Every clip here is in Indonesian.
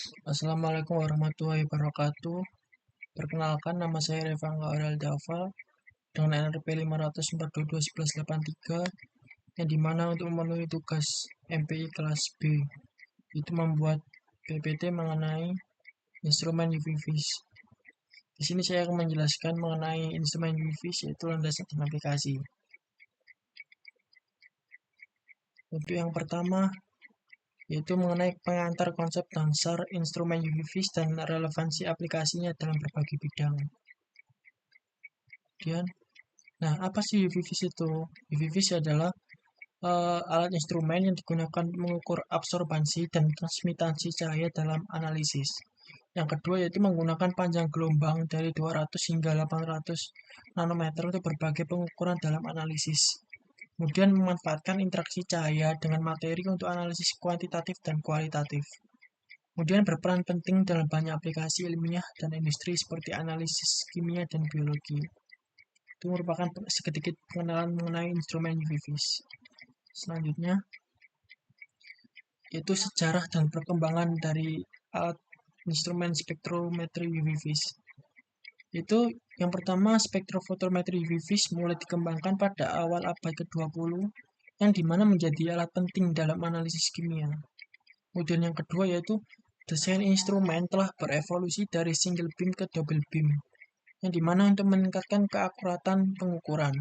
Assalamualaikum warahmatullahi wabarakatuh. Perkenalkan, nama saya Revanga Aurel Dava dengan NRP 5421183 yang dimana untuk memenuhi tugas MPI kelas B itu membuat PPT mengenai instrumen UV-Vis. Di sini saya akan menjelaskan mengenai instrumen UV-Vis yaitu landasan dan aplikasi. Untuk yang pertama yaitu mengenai pengantar konsep dasar instrumen UV-Vis dan relevansi aplikasinya dalam berbagai bidang. Kemudian, nah, apa sih UV-Vis itu? UV-Vis adalah alat instrumen yang digunakan mengukur absorbansi dan transmitasi cahaya dalam analisis. Yang kedua yaitu menggunakan panjang gelombang dari 200 hingga 800 nanometer untuk berbagai pengukuran dalam analisis. Kemudian memanfaatkan interaksi cahaya dengan materi untuk analisis kuantitatif dan kualitatif. Kemudian berperan penting dalam banyak aplikasi ilmiah dan industri seperti analisis kimia dan biologi. Itu merupakan sedikit pengenalan mengenai instrumen UV-Vis. Selanjutnya, yaitu sejarah dan perkembangan dari alat instrumen spektrometri UV-Vis. Itu yang pertama, spektrofotometri UV-Vis mulai dikembangkan pada awal abad ke-20 yang dimana menjadi alat penting dalam analisis kimia. Kemudian yang kedua yaitu desain instrumen telah berevolusi dari single beam ke double beam yang dimana untuk meningkatkan keakuratan pengukuran.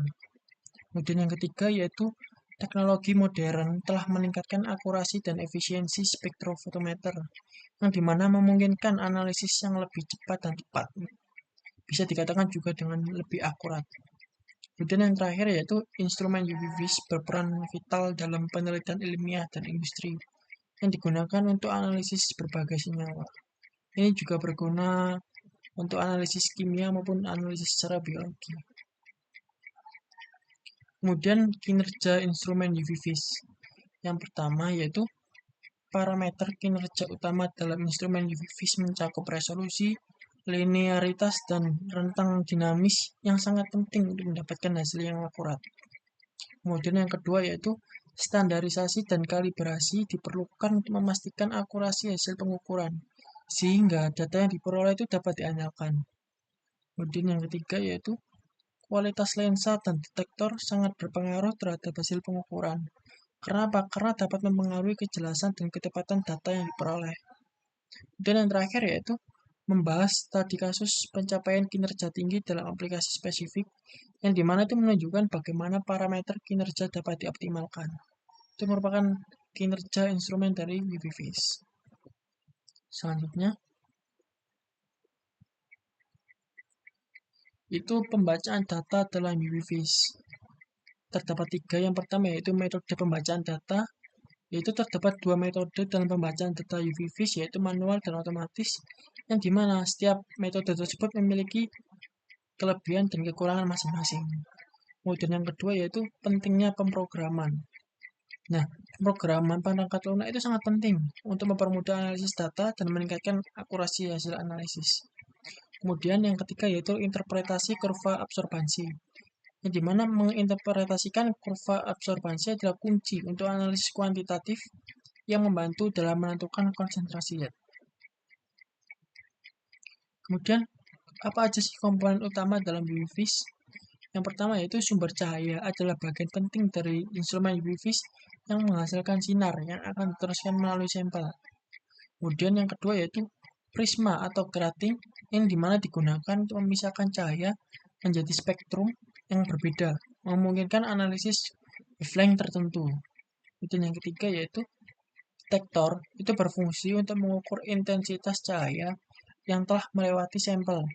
Kemudian yang ketiga yaitu teknologi modern telah meningkatkan akurasi dan efisiensi spektrofotometer, yang dimana memungkinkan analisis yang lebih cepat dan tepat. Bisa dikatakan juga dengan lebih akurat. Kemudian yang terakhir yaitu instrumen UV-Vis berperan vital dalam penelitian ilmiah dan industri yang digunakan untuk analisis berbagai senyawa. Ini juga berguna untuk analisis kimia maupun analisis secara biologi. Kemudian kinerja instrumen UV-Vis. Yang pertama yaitu parameter kinerja utama dalam instrumen UV-Vis mencakup resolusi, linearitas, dan rentang dinamis yang sangat penting untuk mendapatkan hasil yang akurat. Kemudian yang kedua yaitu standarisasi dan kalibrasi diperlukan untuk memastikan akurasi hasil pengukuran, sehingga data yang diperoleh itu dapat diandalkan. Kemudian yang ketiga yaitu kualitas lensa dan detektor sangat berpengaruh terhadap hasil pengukuran. Kenapa? Karena dapat mempengaruhi kejelasan dan ketepatan data yang diperoleh. Dan yang terakhir yaitu membahas tadi kasus pencapaian kinerja tinggi dalam aplikasi spesifik yang dimana itu menunjukkan bagaimana parameter kinerja dapat dioptimalkan. Itu merupakan kinerja instrumen dari UV-Vis. Selanjutnya, itu pembacaan data dalam UV-Vis. Terdapat tiga. Yang pertama yaitu metode pembacaan data, yaitu terdapat dua metode dalam pembacaan data UV-Vis, yaitu manual dan otomatis, yang dimana setiap metode tersebut memiliki kelebihan dan kekurangan masing-masing. Kemudian yang kedua yaitu pentingnya pemrograman. Nah, pemrograman perangkat lunak itu sangat penting untuk mempermudah analisis data dan meningkatkan akurasi hasil analisis. Kemudian yang ketiga yaitu interpretasi kurva absorbansi, yang dimana menginterpretasikan kurva absorbansi adalah kunci untuk analisis kuantitatif yang membantu dalam menentukan konsentrasi zat. Kemudian, apa aja sih komponen utama dalam UV-Vis? Yang pertama yaitu sumber cahaya adalah bagian penting dari instrumen UV-Vis yang menghasilkan sinar yang akan diteruskan melalui sampel. Kemudian yang kedua yaitu prisma atau grating yang dimana digunakan untuk memisahkan cahaya menjadi spektrum yang berbeda, memungkinkan analisis wavelength tertentu. Dan yang ketiga yaitu detektor itu berfungsi untuk mengukur intensitas cahaya yang telah melewati sampel,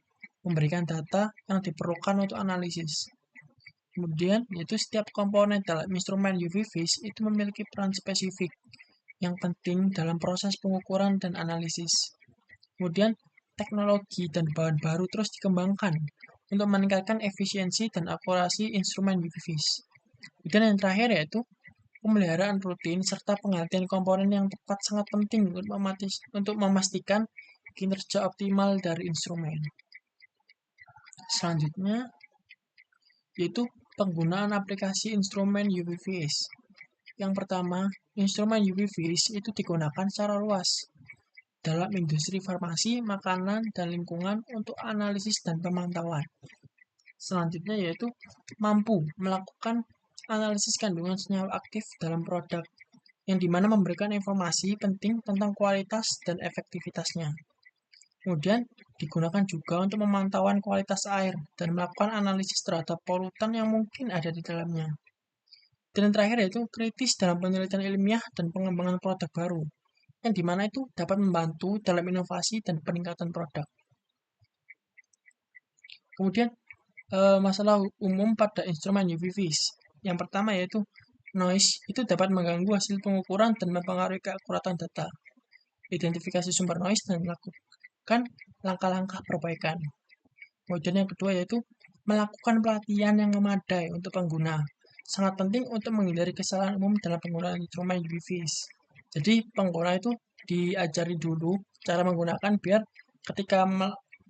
memberikan data yang diperlukan untuk analisis. Kemudian, yaitu setiap komponen dalam instrumen UV-Vis itu memiliki peran spesifik yang penting dalam proses pengukuran dan analisis. Kemudian, teknologi dan bahan baru terus dikembangkan untuk meningkatkan efisiensi dan akurasi instrumen UV-Vis. Dan yang terakhir yaitu pemeliharaan rutin serta penggantian komponen yang tepat sangat penting untuk memastikan kinerja optimal dari instrumen. Selanjutnya, yaitu penggunaan aplikasi instrumen UV-Vis. Yang pertama, instrumen UV-Vis itu digunakan secara luas dalam industri farmasi, makanan, dan lingkungan untuk analisis dan pemantauan. Selanjutnya yaitu mampu melakukan analisis kandungan senyawa aktif dalam produk, yang dimana memberikan informasi penting tentang kualitas dan efektivitasnya. Kemudian digunakan juga untuk pemantauan kualitas air dan melakukan analisis terhadap polutan yang mungkin ada di dalamnya. Dan yang terakhir yaitu kritis dalam penelitian ilmiah dan pengembangan produk baru, yang dimana itu dapat membantu dalam inovasi dan peningkatan produk. Kemudian masalah umum pada instrumen UV-Vis. Yang pertama yaitu noise, itu dapat mengganggu hasil pengukuran dan mempengaruhi keakuratan data. Identifikasi sumber noise dan melakukan langkah-langkah perbaikan. Kemudian yang kedua yaitu melakukan pelatihan yang memadai untuk pengguna. Sangat penting untuk menghindari kesalahan umum dalam penggunaan instrumen UV-Vis. Jadi pengguna itu diajari dulu cara menggunakan biar ketika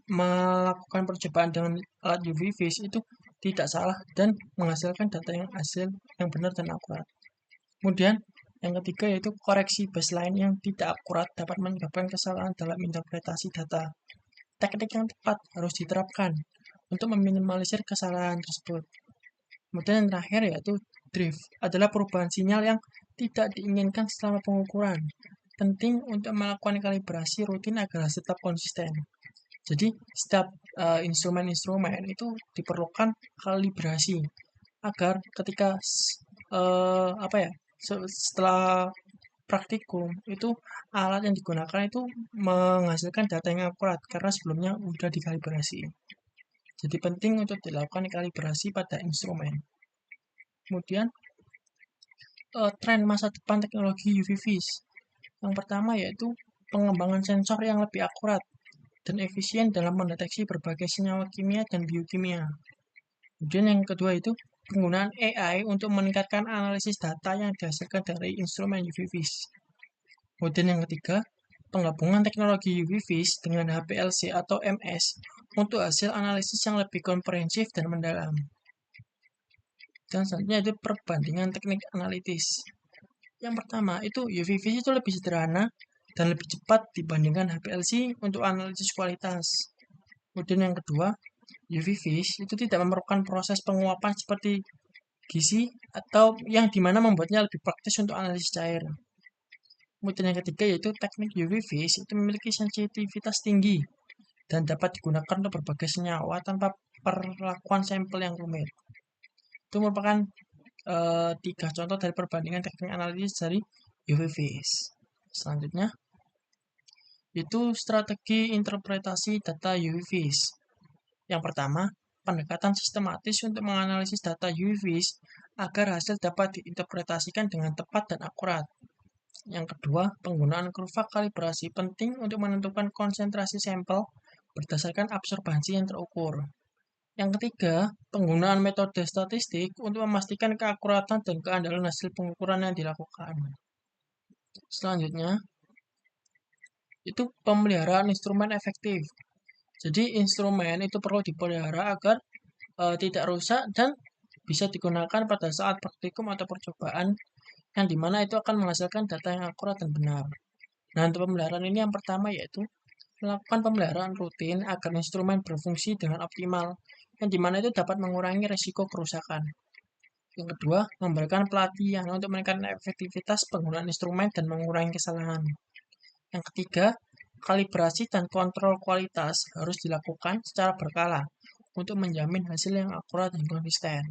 melakukan percobaan dengan alat UV-Vis itu tidak salah dan menghasilkan data yang benar dan akurat. Kemudian yang ketiga yaitu koreksi baseline yang tidak akurat dapat menyebabkan kesalahan dalam interpretasi data. Teknik yang tepat harus diterapkan untuk meminimalisir kesalahan tersebut. Kemudian yang terakhir yaitu drift adalah perubahan sinyal yang tidak diinginkan selama pengukuran. Penting untuk melakukan kalibrasi rutin agar hasil tetap konsisten. Jadi setiap instrumen-instrumen itu diperlukan kalibrasi agar ketika setelah praktikum itu alat yang digunakan itu menghasilkan data yang akurat karena sebelumnya sudah dikalibrasi. Jadi penting untuk dilakukan kalibrasi pada instrumen. Kemudian tren masa depan teknologi UV-Vis. Yang pertama yaitu pengembangan sensor yang lebih akurat dan efisien dalam mendeteksi berbagai senyawa kimia dan biokimia. Kemudian yang kedua itu penggunaan AI untuk meningkatkan analisis data yang dihasilkan dari instrumen UV-Vis. Kemudian yang ketiga, penggabungan teknologi UV-Vis dengan HPLC atau MS untuk hasil analisis yang lebih komprehensif dan mendalam. Dan selanjutnya itu perbandingan teknik analitis. Yang pertama itu UV-Vis itu lebih sederhana dan lebih cepat dibandingkan HPLC untuk analisis kualitas. Kemudian yang kedua, UV-Vis itu tidak memerlukan proses penguapan seperti gizi atau yang dimana membuatnya lebih praktis untuk analisis cair. Kemudian yang ketiga yaitu teknik UV-Vis itu memiliki sensitivitas tinggi dan dapat digunakan untuk berbagai senyawa tanpa perlakuan sampel yang rumit. Itu merupakan 3 contoh dari perbandingan teknik analisis dari UV-Vis. Selanjutnya itu strategi interpretasi data UV-Vis. Yang pertama, pendekatan sistematis untuk menganalisis data UV-Vis agar hasil dapat diinterpretasikan dengan tepat dan akurat. Yang kedua, penggunaan kurva kalibrasi penting untuk menentukan konsentrasi sampel berdasarkan absorbansi yang terukur. Yang ketiga, penggunaan metode statistik untuk memastikan keakuratan dan keandalan hasil pengukuran yang dilakukan. Selanjutnya, itu pemeliharaan instrumen efektif. Jadi instrumen itu perlu dipelihara agar tidak rusak dan bisa digunakan pada saat praktikum atau percobaan yang dimana itu akan menghasilkan data yang akurat dan benar. Nah, untuk pemeliharaan ini yang pertama yaitu melakukan pemeliharaan rutin agar instrumen berfungsi dengan optimal, yang dimana itu dapat mengurangi risiko kerusakan. Yang kedua, memberikan pelatihan untuk meningkatkan efektivitas penggunaan instrumen dan mengurangi kesalahan. Yang ketiga, kalibrasi dan kontrol kualitas harus dilakukan secara berkala untuk menjamin hasil yang akurat dan konsisten.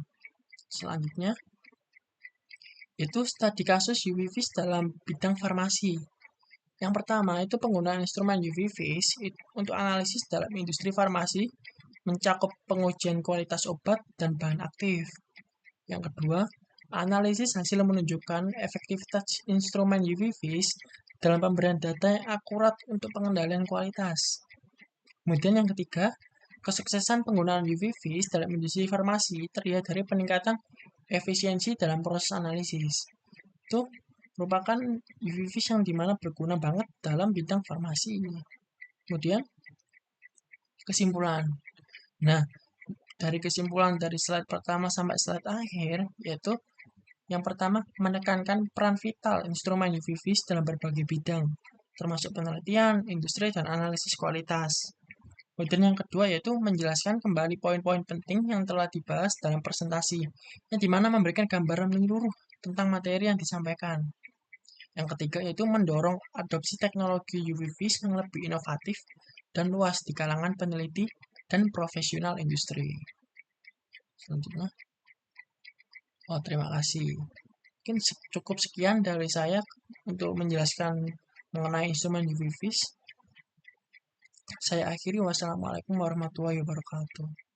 Selanjutnya, itu studi kasus UV-Vis dalam bidang farmasi. Yang pertama, itu penggunaan instrumen UV-Vis untuk analisis dalam industri farmasi mencakup pengujian kualitas obat dan bahan aktif. Yang kedua, analisis hasil menunjukkan efektivitas instrumen UV-Vis dalam pemberian data yang akurat untuk pengendalian kualitas. Kemudian yang ketiga, kesuksesan penggunaan UV-Vis dalam industri farmasi terlihat dari peningkatan efisiensi dalam proses analisis. Itu merupakan UV-Vis yang dimana berguna banget dalam bidang farmasi. Kemudian kesimpulan. Nah, dari kesimpulan dari slide pertama sampai slide akhir, yaitu yang pertama menekankan peran vital instrumen UV-Vis dalam berbagai bidang, termasuk penelitian, industri, dan analisis kualitas. Kemudian yang kedua yaitu menjelaskan kembali poin-poin penting yang telah dibahas dalam presentasi, yang dimana memberikan gambaran menyeluruh tentang materi yang disampaikan. Yang ketiga yaitu mendorong adopsi teknologi UV-Vis yang lebih inovatif dan luas di kalangan peneliti dan profesional industri. Selanjutnya, terima kasih. Mungkin cukup sekian dari saya untuk menjelaskan mengenai instrumen UV-Vis. Saya akhiri, wassalamualaikum warahmatullahi wabarakatuh.